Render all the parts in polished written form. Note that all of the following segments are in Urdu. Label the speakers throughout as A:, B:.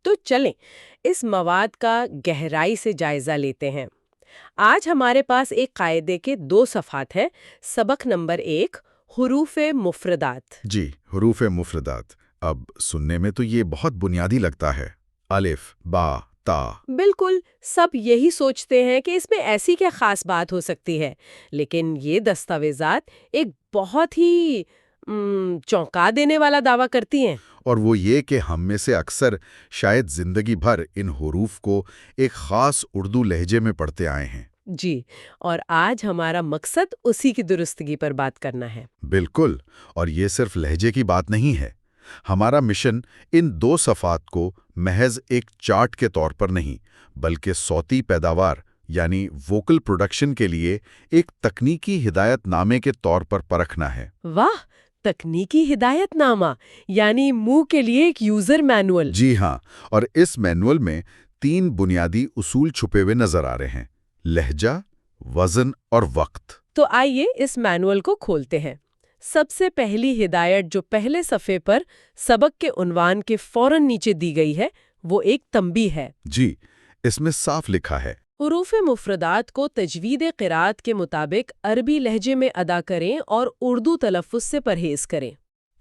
A: تو چلیں اس مواد کا گہرائی سے جائزہ لیتے ہیں۔ آج ہمارے پاس ایک قاعدے کے 2 صفحات ہیں۔ سبق نمبر 1، حروف مفردات۔
B: جی، حروف مفردات۔ اب سننے میں تو یہ بہت بنیادی لگتا ہے، الف، با، تا۔
A: بالکل، سب یہی سوچتے ہیں کہ اس میں ایسی کیا خاص بات ہو سکتی ہے، لیکن یہ دستاویزات ایک بہت ہی چونکا دینے والا دعویٰ کرتی ہیں۔
B: اور وہ یہ کہ ہم میں سے اکثر شاید زندگی بھر ان حروف کو ایک خاص اردو لہجے میں پڑھتے آئے ہیں۔
A: جی، اور آج ہمارا مقصد اسی کی درستگی پر بات کرنا ہے۔
B: بالکل، اور یہ صرف لہجے کی بات نہیں ہے۔ ہمارا مشن ان 2 صفحات کو محض ایک چارٹ کے طور پر نہیں، بلکہ صوتی پیداوار یعنی ووکل پروڈکشن کے لیے ایک تکنیکی ہدایت نامے کے طور پر پرکھنا ہے۔
A: واہ، تکنیکی ہدایت نامہ یعنی منہ کے لیے ایک یوزر مینول۔
B: جی ہاں، اور اس مینول میں 3 بنیادی اصول چھپے ہوئے نظر آ رہے ہیں: لہجہ، وزن اور وقت۔
A: تو آئیے اس مینول کو کھولتے ہیں۔ سب سے پہلی ہدایت جو پہلے صفحے پر سبق کے عنوان کے فوراً نیچے دی گئی ہے، وہ ایک تنبیہ ہے۔
B: جی، اس میں صاف لکھا ہے:
A: حروف مفردات کو تجوید قرات کے مطابق عربی لہجے میں ادا کریں اور اردو تلفظ سے پرہیز کریں۔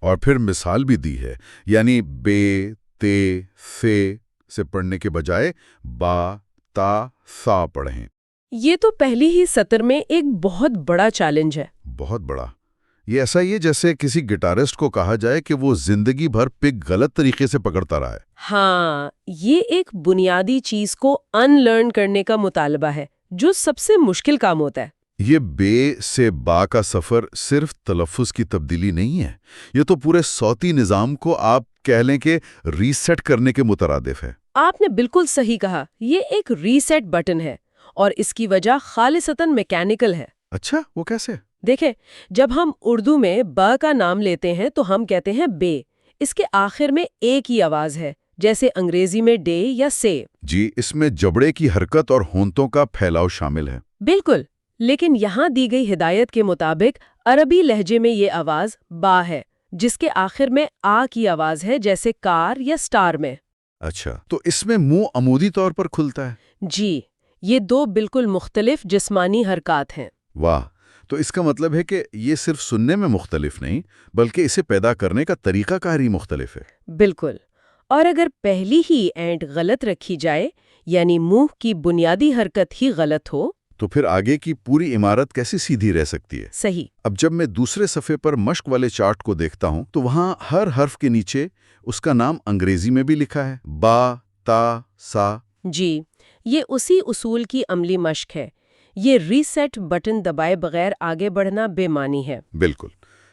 B: اور پھر مثال بھی دی ہے، یعنی بے، تے، فے سے پڑھنے کے بجائے با، تا، سا پڑھیں۔
A: یہ تو پہلی ہی سطر میں ایک بہت بڑا چیلنج ہے۔
B: بہت بڑا۔ یہ ایسا ہی ہے جیسے کسی گٹارسٹ کو کہا جائے کہ وہ زندگی بھر پک غلط طریقے سے پکڑتا رہا ہے۔
A: ہاں، یہ ایک بنیادی چیز کو ان لرن کرنے کا مطالبہ ہے، جو سب سے مشکل کام ہوتا ہے۔
B: یہ بے سے با کا سفر صرف تلفظ کی تبدیلی نہیں ہے، یہ تو پورے صوتی نظام کو آپ کہہ لیں کہ ریسیٹ کرنے کے مترادف ہے۔
A: آپ نے بالکل صحیح کہا، یہ ایک ریسیٹ بٹن ہے، اور اس کی وجہ خالصتاً میکینیکل ہے۔
B: اچھا، وہ کیسے؟
A: دیکھیں، جب ہم اردو میں با کا نام لیتے ہیں تو ہم کہتے ہیں بے۔ اس کے آخر میں ایک ہی آواز ہے، جیسے انگریزی میں ڈے یا سے۔
B: جی، اس میں جبڑے کی حرکت اور ہونتوں کا پھیلاؤ شامل ہے۔
A: بالکل، لیکن یہاں دی گئی ہدایت کے مطابق عربی لہجے میں یہ آواز با ہے، جس کے آخر میں آ کی آواز ہے، جیسے کار یا سٹار میں۔
B: اچھا، تو اس میں منہ عمودی طور پر کھلتا ہے؟
A: جی، یہ 2 بالکل مختلف جسمانی حرکات ہیں۔
B: واہ، تو اس کا مطلب ہے کہ یہ صرف سننے میں مختلف نہیں، بلکہ اسے پیدا کرنے کا طریقہ کار ہی مختلف ہے۔
A: بالکل، اور اگر پہلی ہی اینٹ غلط رکھی جائے، یعنی منہ کی بنیادی حرکت ہی غلط ہو،
B: تو پھر آگے کی پوری عمارت کیسے سیدھی رہ سکتی ہے؟
A: صحیح۔
B: اب جب میں دوسرے صفحے پر مشق والے چارٹ کو دیکھتا ہوں تو وہاں ہر حرف کے نیچے اس کا نام انگریزی میں بھی لکھا ہے: با، تا، سا۔
A: جی، یہ اسی اصول کی عملی مشق ہے۔ یہ ریسیٹ بٹن دبائے بغیر آگے بڑھنا بے معنی ہے۔
B: بالکل۔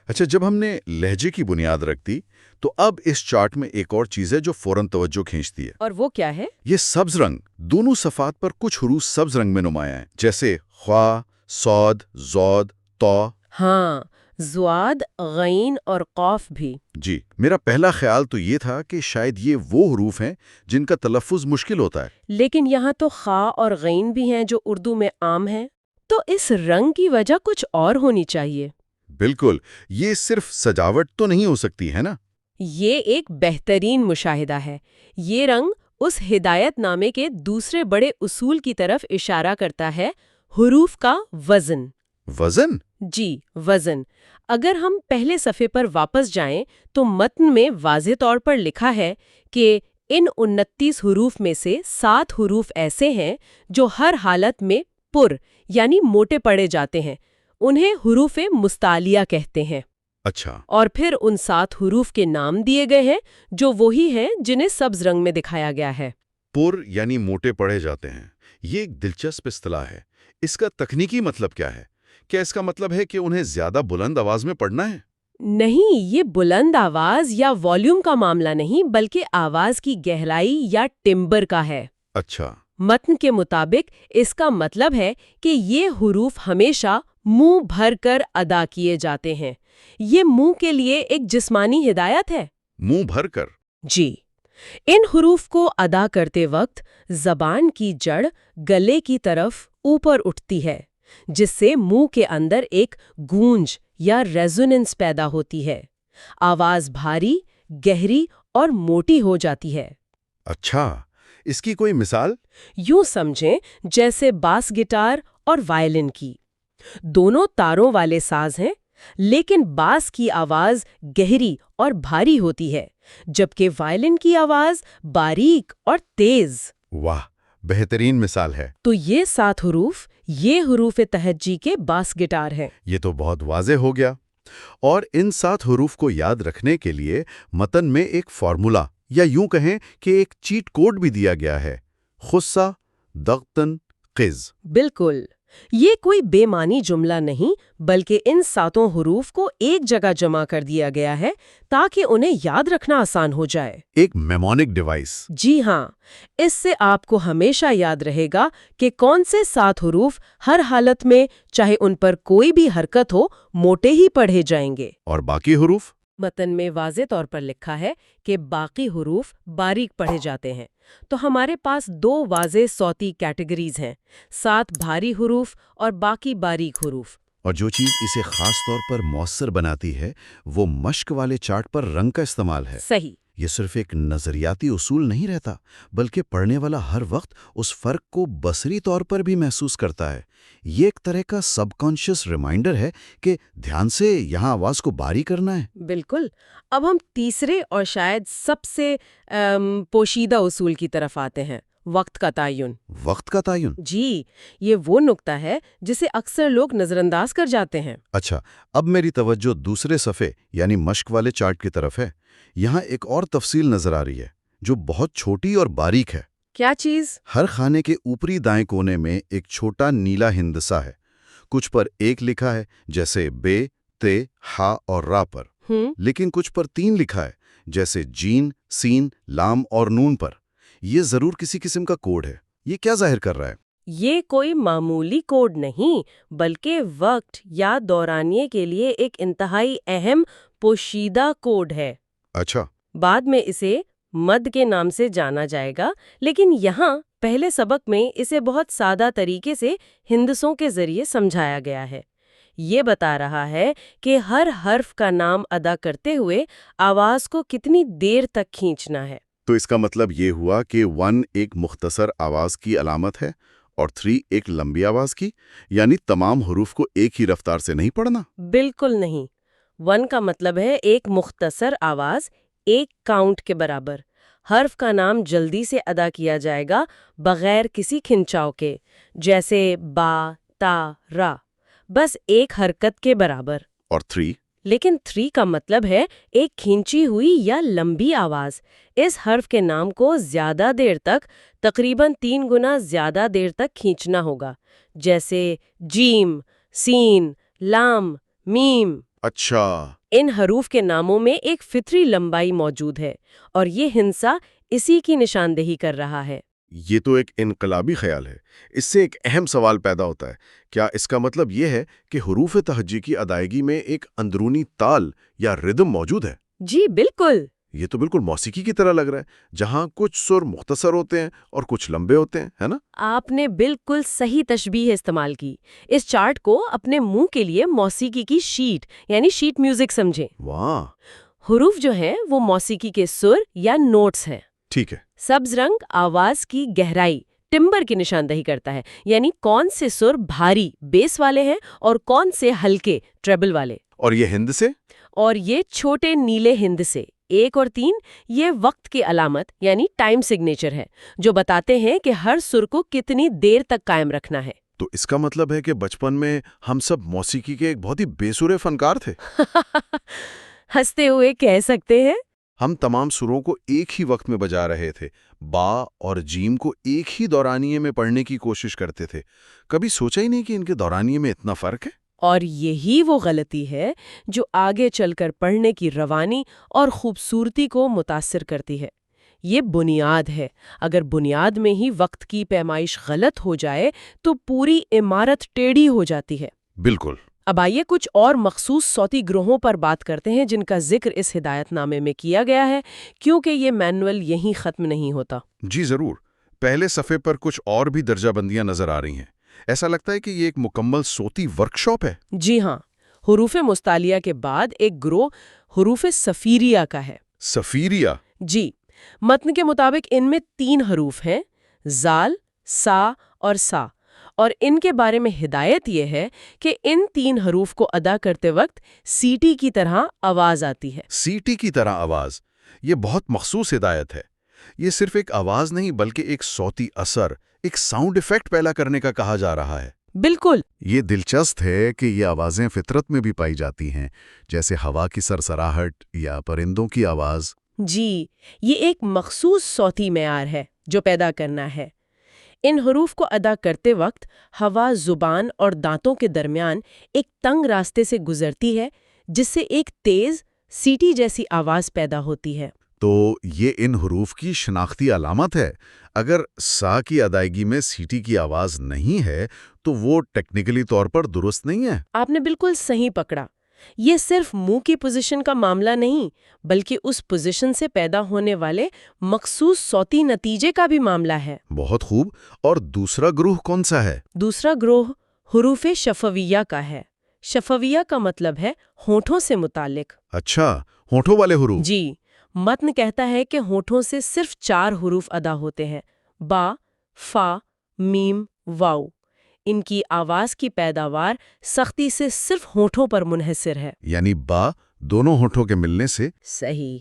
B: اچھا، جب ہم نے لہجے کی بنیاد رکھ دی تو اب اس چارٹ میں ایک اور چیز ہے جو فوراً توجہ کھینچتی ہے۔
A: اور وہ کیا ہے؟
B: یہ سبز رنگ۔ دونوں صفحات پر کچھ حروف سبز رنگ میں نمایاں ہیں، جیسے خوا، صاد، زود، تو۔
A: ہاں، زواد، غین اور قاف بھی۔
B: جی، میرا پہلا خیال تو یہ تھا کہ شاید یہ وہ حروف ہیں جن کا تلفظ مشکل ہوتا ہے۔
A: لیکن یہاں تو خا اور غین بھی ہیں جو اردو میں عام ہیں، تو اس رنگ کی وجہ کچھ اور ہونی چاہیے۔
B: بالکل، یہ صرف سجاوٹ تو نہیں ہو سکتی ہے نا؟
A: یہ ایک بہترین مشاہدہ ہے۔ یہ رنگ اس ہدایت نامے کے دوسرے بڑے اصول کی طرف اشارہ کرتا ہے، حروف کا وزن۔
B: وزن؟
A: جی، وزن۔ اگر ہم پہلے صفحے پر واپس جائیں تو متن میں واضح طور پر لکھا ہے کہ ان 29 حروف میں سے 7 حروف ایسے ہیں جو ہر حالت میں پر یعنی موٹے پڑے جاتے ہیں۔ انہیں حروف مستعلیہ کہتے ہیں۔
B: اچھا۔
A: اور پھر ان 7 حروف کے نام دیے گئے ہیں جو وہی ہیں جنہیں سبز رنگ میں دکھایا گیا ہے۔
B: پر یعنی موٹے پڑھے جاتے ہیں، یہ ایک دلچسپ اصطلاح ہے۔ اس کا تکنیکی مطلب کیا ہے؟ کیا اس کا مطلب ہے کہ انہیں زیادہ بلند آواز میں پڑھنا ہے؟
A: نہیں، یہ بلند آواز یا والیوم کا معاملہ نہیں، بلکہ آواز کی گہرائی یا ٹمبر کا ہے۔
B: اچھا۔
A: متن کے مطابق اس کا مطلب ہے کہ یہ حروف ہمیشہ منہ بھر کر ادا کیے جاتے ہیں۔ یہ منہ کے لیے ایک جسمانی ہدایت ہے۔
B: منہ بھر کر؟
A: جی، ان حروف کو ادا کرتے وقت زبان کی جڑ گلے کی طرف اوپر اٹھتی ہے، جس سے منہ کے اندر ایک گونج یا ریزوننس پیدا ہوتی ہے۔ آواز بھاری، گہری اور موٹی ہو جاتی ہے۔
B: اچھا، اس کی کوئی مثال؟
A: یوں سمجھیں جیسے باس گٹار اور وائلن کی دونوں تاروں والے ساز ہیں، لیکن باس کی آواز گہری اور بھاری ہوتی ہے جبکہ وائلن کی آواز باریک اور تیز۔
B: واہ، بہترین مثال ہے۔
A: تو یہ 7 حروف یہ حروف تہجی کے باس گٹار ہیں۔
B: یہ تو بہت واضح ہو گیا۔ اور ان 7 حروف کو یاد رکھنے کے لیے متن میں ایک فارمولا یا یوں کہیں کہ ایک چیٹ کوڈ بھی دیا گیا ہے: خصہ دغتن قز۔
A: بالکل، یہ کوئی بے معنی جملہ نہیں بلکہ ان 7 حروف کو ایک جگہ جمع کر دیا گیا ہے تاکہ انہیں یاد رکھنا آسان ہو جائے۔
B: ایک میمونک ڈیوائس۔
A: جی ہاں، اس سے آپ کو ہمیشہ یاد رہے گا کہ کون سے 7 حروف ہر حالت میں، چاہے ان پر کوئی بھی حرکت ہو، موٹے ہی پڑھے جائیں گے۔
B: اور باقی حروف؟
A: متن میں واضح طور پر لکھا ہے کہ باقی حروف باریک پڑھے جاتے ہیں۔ تو ہمارے پاس 2 واضح صوتی کیٹیگریز ہیں، 7 بھاری حروف اور باقی باریک حروف۔
B: اور جو چیز اسے خاص طور پر مؤثر بناتی ہے وہ مشق والے چارٹ پر رنگ کا استعمال ہے۔
A: صحیح۔
B: یہ صرف ایک نظریاتی اصول نہیں رہتا، بلکہ پڑھنے والا ہر وقت اس فرق کو بصری طور پر بھی محسوس کرتا ہے۔ یہ ایک طرح کا سب کانشیس ریمائنڈر ہے کہ دھیان سے یہاں آواز کو باری کرنا ہے۔
A: بالکل۔ اب ہم تیسرے اور شاید سب سے پوشیدہ اصول کی طرف آتے ہیں: وقت کا تعین۔
B: وقت کا تعین؟
A: جی، یہ وہ نقطہ ہے جسے اکثر لوگ نظر انداز کر جاتے ہیں۔
B: اچھا، اب میری توجہ دوسرے صفحے یعنی مشق والے چارٹ کی طرف ہے۔ یہاں ایک اور تفصیل نظر آ رہی ہے جو بہت چھوٹی اور باریک ہے۔
A: کیا چیز؟
B: ہر خانے کے اوپری دائیں کونے میں ایک چھوٹا نیلا ہندسہ ہے۔ کچھ پر 1 لکھا ہے جیسے بے، تے، ہا اور را پر، لیکن کچھ پر 3 لکھا ہے جیسے جین، سین، لام اور نون پر۔ یہ ضرور کسی قسم کا کوڈ ہے۔ یہ کیا ظاہر کر رہا ہے؟
A: یہ کوئی معمولی کوڈ نہیں بلکہ وقت یا دورانیے کے لیے ایک انتہائی اہم پوشیدہ کوڈ ہے۔
B: اچھا۔
A: بعد میں اسے مد کے نام سے جانا جائے گا، لیکن یہاں پہلے سبق میں اسے بہت سادہ طریقے سے ہندسوں کے ذریعے سمجھایا گیا ہے۔ یہ بتا رہا ہے کہ ہر حرف کا نام ادا کرتے ہوئے آواز کو کتنی دیر تک کھینچنا ہے۔
B: تو اس کا مطلب یہ ہوا کہ 1 ایک مختصر آواز کی علامت ہے اور 3 ایک لمبی آواز کی، یعنی تمام حروف کو ایک ہی رفتار سے نہیں پڑھنا؟
A: بالکل نہیں۔ 1 کا مطلب ہے ایک مختصر آواز، ایک کاؤنٹ کے برابر۔ حرف کا نام جلدی سے ادا کیا جائے گا بغیر کسی کھنچاؤ کے، جیسے با، تا، را، بس ایک حرکت کے برابر۔
B: اور 3؟
A: لیکن 3 کا مطلب ہے ایک کھینچی ہوئی یا لمبی آواز۔ اس حرف کے نام کو زیادہ دیر تک، تقریباً 3 گنا زیادہ دیر تک کھینچنا ہوگا، جیسے جیم، سین، لام، میم۔
B: اچھا۔
A: ان حروف کے ناموں میں ایک فطری لمبائی موجود ہے اور یہ ہندسہ اسی کی نشاندہی کر رہا ہے۔
B: یہ تو ایک انقلابی خیال ہے۔ اس سے ایک اہم سوال پیدا ہوتا ہے، کیا اس کا مطلب یہ ہے کہ حروف تہجی کی ادائیگی میں ایک اندرونی تال یا ردم موجود ہے؟
A: جی بالکل۔
B: یہ تو بالکل موسیقی کی طرح لگ رہا ہے، جہاں کچھ سر مختصر ہوتے ہیں اور کچھ لمبے ہوتے ہیں، ہے نا؟
A: آپ نے بالکل صحیح تشبیہ استعمال کی۔ اس چارٹ کو اپنے منہ کے لیے موسیقی کی شیٹ یعنی شیٹ میوزک سمجھیں۔
B: واہ!
A: حروف جو ہیں وہ موسیقی کے سر یا نوٹس ہیں۔
B: ٹھیک ہے۔
A: سبز رنگ آواز کی گہرائی، ٹمبر کی نشاندہی کرتا ہے، یعنی کون سے سر بھاری بیس والے ہیں اور کون سے ہلکے ٹریبل والے۔
B: اور یہ ہندسے؟
A: اور یہ چھوٹے نیلے ہندسے 1 اور 3 یہ وقت کی علامت یعنی ٹائم سگنیچر ہے، جو بتاتے ہیں کہ ہر سر کو کتنی دیر تک قائم رکھنا ہے۔
B: تو اس کا مطلب ہے کہ بچپن میں ہم سب موسیقی کے ایک بہت ہی بے سورے فنکار تھے۔
A: ہنستے ہوئے کہہ سکتے ہیں۔
B: ہم تمام سروں کو ایک ہی وقت میں بجا رہے تھے، با اور جیم کو ایک ہی دورانیے میں پڑھنے کی کوشش کرتے تھے۔ کبھی سوچا ہی نہیں کہ ان کے دورانیے میں اتنا فرق ہے۔
A: اور یہی وہ غلطی ہے جو آگے چل کر پڑھنے کی روانی اور خوبصورتی کو متاثر کرتی ہے۔ یہ بنیاد ہے، اگر بنیاد میں ہی وقت کی پیمائش غلط ہو جائے تو پوری عمارت ٹیڑھی ہو جاتی ہے۔
B: بالکل۔
A: اب آئیے کچھ اور مخصوص صوتی گروہوں پر بات کرتے ہیں جن کا ذکر اس ہدایت نامے میں کیا گیا ہے، کیونکہ یہ مینول یہیں ختم نہیں ہوتا۔
B: جی ضرور۔ پہلے صفحے پر کچھ اور بھی درجہ بندیاں نظر آ رہی ہیں۔ ایسا لگتا ہے کہ یہ ایک مکمل صوتی ورکشاپ ہے۔
A: جی ہاں، حروف مستعلیہ کے بعد ایک گروہ حروف صفیریہ کا ہے۔
B: صفیریہ؟
A: جی، متن کے مطابق ان میں 3 حروف ہیں، زال، سا اور سا، اور ان کے بارے میں ہدایت یہ ہے کہ ان 3 حروف کو ادا کرتے وقت سیٹی کی طرح آواز آتی ہے۔
B: سیٹی کی طرح آواز، یہ بہت مخصوص ہدایت ہے۔ یہ صرف ایک آواز نہیں بلکہ ایک صوتی اثر، ایک ساؤنڈ ایفیکٹ پیدا کرنے کا کہا جا رہا ہے۔
A: بالکل۔
B: یہ دلچسپ ہے کہ یہ آوازیں فطرت میں بھی پائی جاتی ہیں، جیسے ہوا کی سرسراہٹ یا پرندوں کی آواز۔
A: جی، یہ ایک مخصوص صوتی معیار ہے جو پیدا کرنا ہے۔ ان حروف کو ادا کرتے وقت ہوا زبان اور دانتوں کے درمیان ایک تنگ راستے سے گزرتی ہے، جس سے ایک تیز سیٹی جیسی آواز پیدا ہوتی ہے۔
B: تو یہ ان حروف کی شناختی علامت ہے۔ اگر سا کی ادائیگی میں سیٹی کی آواز نہیں ہے تو وہ ٹیکنیکلی طور پر درست نہیں ہے۔
A: آپ نے بالکل صحیح پکڑا۔ یہ صرف منہ کی پوزیشن کا معاملہ نہیں، بلکہ اس پوزیشن سے پیدا ہونے والے مخصوص صوتی نتیجے کا بھی معاملہ ہے۔
B: بہت خوب۔ اور دوسرا گروہ کون سا ہے؟
A: دوسرا گروہ حروف شفویہ کا ہے۔ شفویہ کا مطلب ہے ہونٹوں سے متعلق۔
B: اچھا، ہونٹوں والے حروف۔
A: جی، متن کہتا ہے کہ ہونٹوں سے صرف 4 حروف ادا ہوتے ہیں، با، فا، میم، واو۔ ان کی آواز کی پیداوار سختی سے صرف ہونٹوں پر منحصر ہے۔
B: یعنی با دونوں ہونٹوں کے ملنے سے؟
A: صحیح۔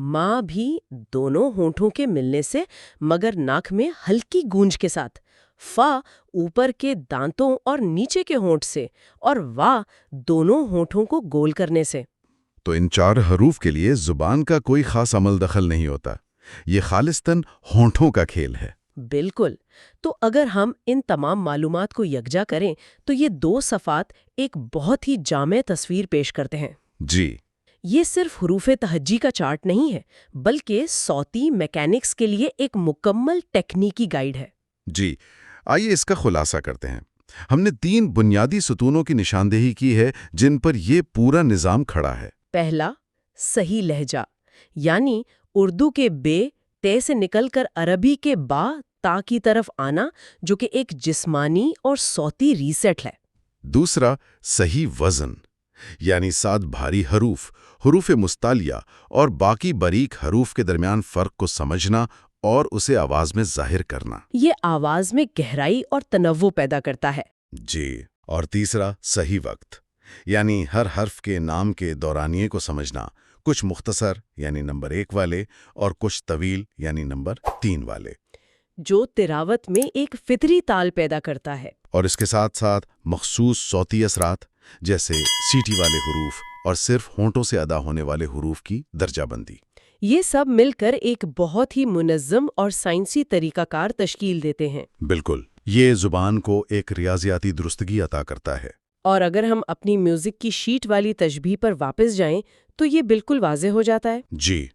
A: ماں بھی دونوں ہونٹوں کے ملنے سے، مگر ناک میں ہلکی گونج کے ساتھ۔ فا اوپر کے دانتوں اور نیچے کے ہونٹ سے، اور وا دونوں ہونٹوں کو گول کرنے سے۔
B: تو ان 4 حروف کے لیے زبان کا کوئی خاص عمل دخل نہیں ہوتا، یہ خالصتاً ہونٹوں کا کھیل ہے۔
A: بالکل۔ تو اگر ہم ان تمام معلومات کو یکجا کریں تو یہ 2 صفات ایک بہت ہی جامع تصویر پیش کرتے ہیں۔
B: جی،
A: یہ صرف حروف تہجی کا چارٹ نہیں ہے، بلکہ صوتی میکینکس کے لیے ایک مکمل ٹیکنیکی گائیڈ ہے۔
B: جی، آئیے اس کا خلاصہ کرتے ہیں۔ ہم نے 3 بنیادی ستونوں کی نشاندہی کی ہے جن پر یہ پورا نظام کھڑا ہے۔
A: پہلا، صحیح لہجہ، یعنی اردو کے بے تے سے نکل کر عربی کے با تا کی طرف آنا، جو کہ ایک جسمانی اور صوتی ریسیٹ ہے۔
B: دوسرا، صحیح وزن، یعنی 7 بھاری حروف، حروف مستعلیہ اور باقی باریک حروف کے درمیان فرق کو سمجھنا اور اسے آواز میں ظاہر کرنا۔
A: یہ آواز میں گہرائی اور تنوع پیدا کرتا ہے۔
B: جی، اور تیسرا، صحیح وقت، یعنی ہر حرف کے نام کے دورانیے کو سمجھنا، کچھ مختصر یعنی نمبر 1 والے اور کچھ طویل یعنی نمبر 3 والے،
A: جو تلاوت میں ایک فطری تال پیدا کرتا ہے۔
B: اور اس کے ساتھ ساتھ مخصوص صوتی اثرات جیسے سیٹی والے حروف اور صرف ہونٹوں سے ادا ہونے والے حروف کی درجہ بندی۔
A: یہ سب مل کر ایک بہت ہی منظم اور سائنسی طریقہ کار تشکیل دیتے ہیں۔
B: بالکل، یہ زبان کو ایک ریاضیاتی درستگی عطا کرتا ہے۔
A: اور اگر ہم اپنی میوزک کی شیٹ والی تشبیہ پر واپس جائیں تو یہ بالکل واضح ہو جاتا ہے۔
B: جی،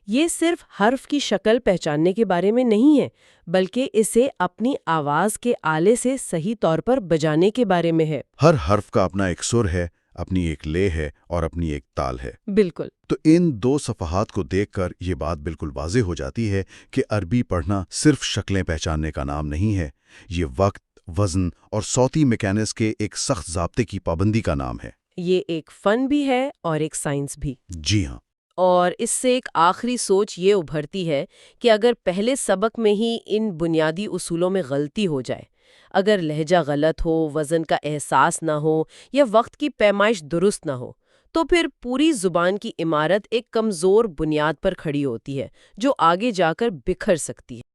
A: یہ صرف حرف کی شکل پہچاننے کے بارے میں نہیں ہے، بلکہ اسے اپنی آواز کے آلے سے صحیح طور پر بجانے کے بارے میں ہے۔
B: ہر حرف کا اپنا ایک سر ہے، اپنی ایک لے ہے اور اپنی ایک تال ہے۔
A: بالکل۔
B: تو ان 2 صفحات کو دیکھ کر یہ بات بالکل واضح ہو جاتی ہے کہ عربی پڑھنا صرف شکلیں پہچاننے کا نام نہیں ہے، یہ وقت، وزن اور صوتی میکینکس کے ایک سخت ضابطے کی پابندی کا نام ہے۔
A: یہ ایک فن بھی ہے اور ایک سائنس بھی۔
B: جی ہاں۔
A: اور اس سے ایک آخری سوچ یہ ابھرتی ہے کہ اگر پہلے سبق میں ہی ان بنیادی اصولوں میں غلطی ہو جائے، اگر لہجہ غلط ہو، وزن کا احساس نہ ہو یا وقت کی پیمائش درست نہ ہو، تو پھر پوری زبان کی عمارت ایک کمزور بنیاد پر کھڑی ہوتی ہے جو آگے جا کر بکھر سکتی ہے۔